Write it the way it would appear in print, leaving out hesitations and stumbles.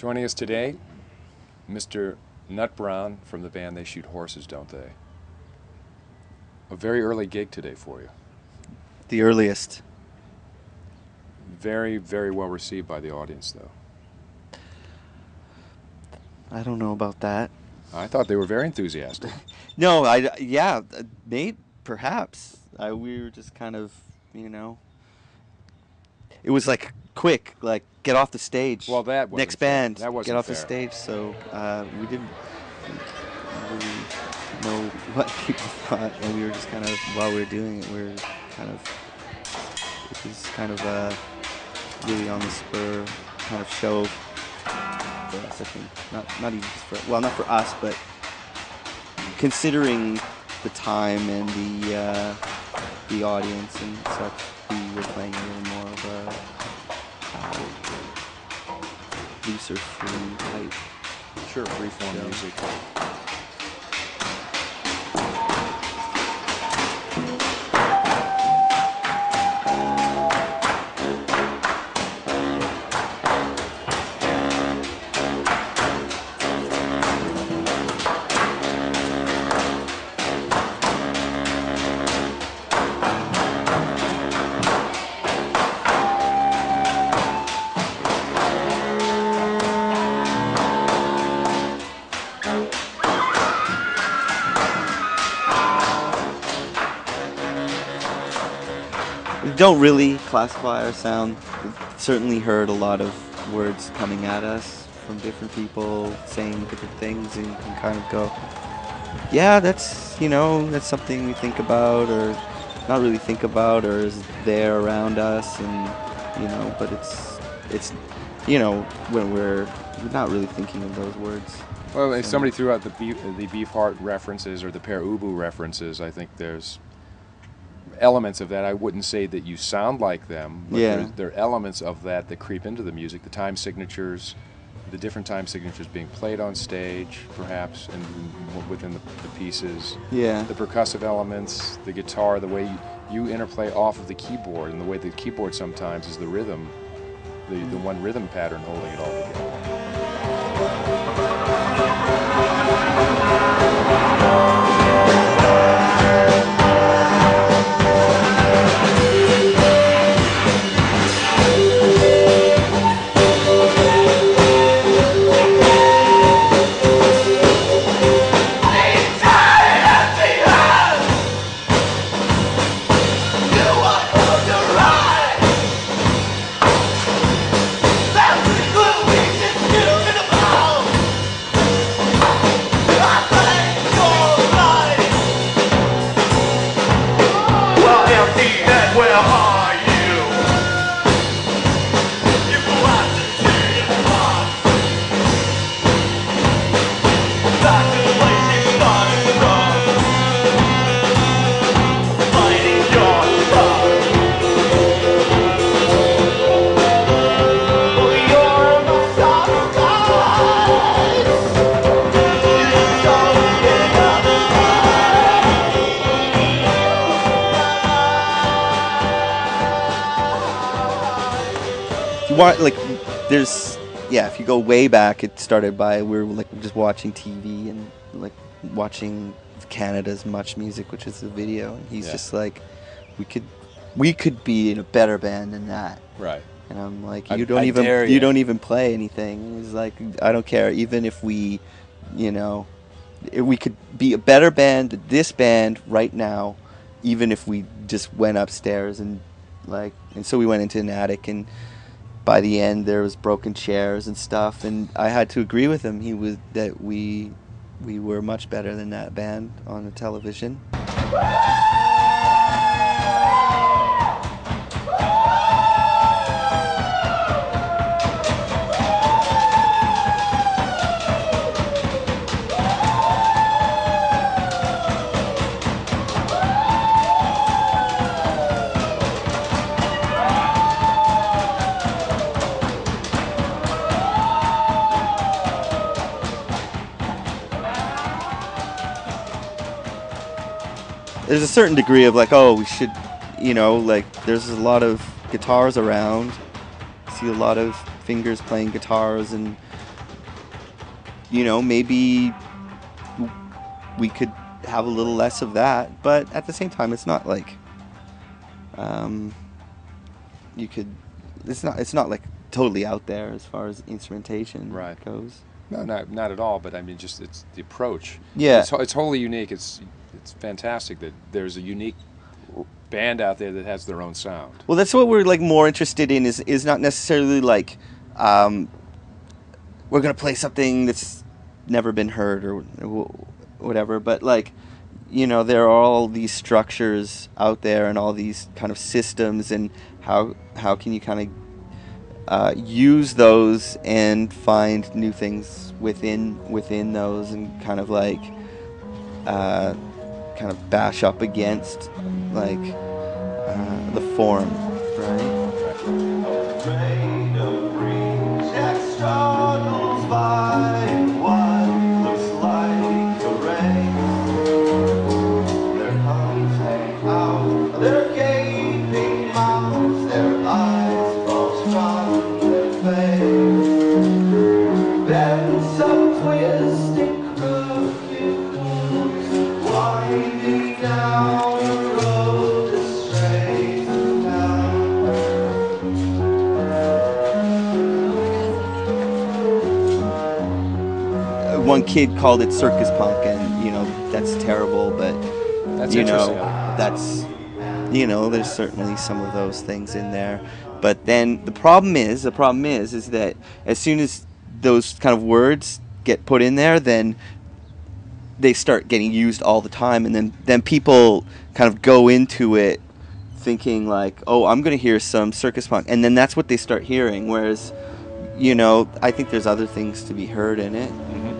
Joining us today, Mr. Nut Brown from the band They Shoot Horses, Don't They? A very early gig today for you. The earliest. Very, very well received by the audience, though. I don't know about that. I thought they were very enthusiastic. No, yeah, maybe, perhaps. We were just kind of, it was like quick, like get off the stage. Well, that wasn't next fair. band, That wasn't get off fair. the stage. So we didn't really know what people thought, and we were just kind of, while we were doing it, it was kind of really on the spur kind of show for us, I think. Not even just for, well, not for us, but considering the time and the audience and such, we were playing a little more of a looser, free type. Sure, freeform music. We don't really classify our sound. We've certainly heard a lot of words coming at us from different people saying different things, and you can kind of go, yeah, that's something we think about, or not really think about, or is there around us, and but it's when we're not really thinking of those words. Well, if somebody threw out the Beefheart references or the Pere Ubu references, I think there's elements of that. I wouldn't say that you sound like them, but there are elements of that creep into the music. The time signatures, the different time signatures being played on stage, perhaps, and within the pieces. Yeah. The percussive elements, the guitar, the way you interplay off of the keyboard, and the way the keyboard sometimes is the rhythm, the one rhythm pattern holding it all together. If you go way back, it started by we were like just watching TV and like watching Canada's Much Music, which is the video, and he's just like, we could be in a better band than that. Right. And I'm like, you don't even play anything. He's like, I don't care, even if we, if we could be a better band than this band right now, even if we just went upstairs and so we went into an attic, and by the end there was broken chairs and stuff, and I had to agree with him. That we were much better than that band on the television. There's a certain degree of we should, there's a lot of guitars around. See a lot of fingers playing guitars, and you know, maybe we could have a little less of that, but at the same time, it's not like it's not like totally out there as far as instrumentation goes. No, not at all. But I mean, just it's the approach. Yeah, it's wholly unique. It's fantastic that there's a unique band out there that has their own sound. Well, that's what we're like more interested in. Is not necessarily like we're gonna play something that's never been heard or whatever, but like, you know, there are all these structures out there and all these kind of systems, and how can you kind of use those and find new things within those, and kind of like kind of bash up against like the form, right? One kid called it circus punk, and you know, that's terrible, but that's you know, that's, you know, there's certainly some of those things in there. But then the problem is that as soon as those kind of words get put in there, then they start getting used all the time, and then people kind of go into it thinking like, oh, I'm going to hear some circus punk, and then that's what they start hearing. Whereas, you know, I think there's other things to be heard in it. Mm-hmm.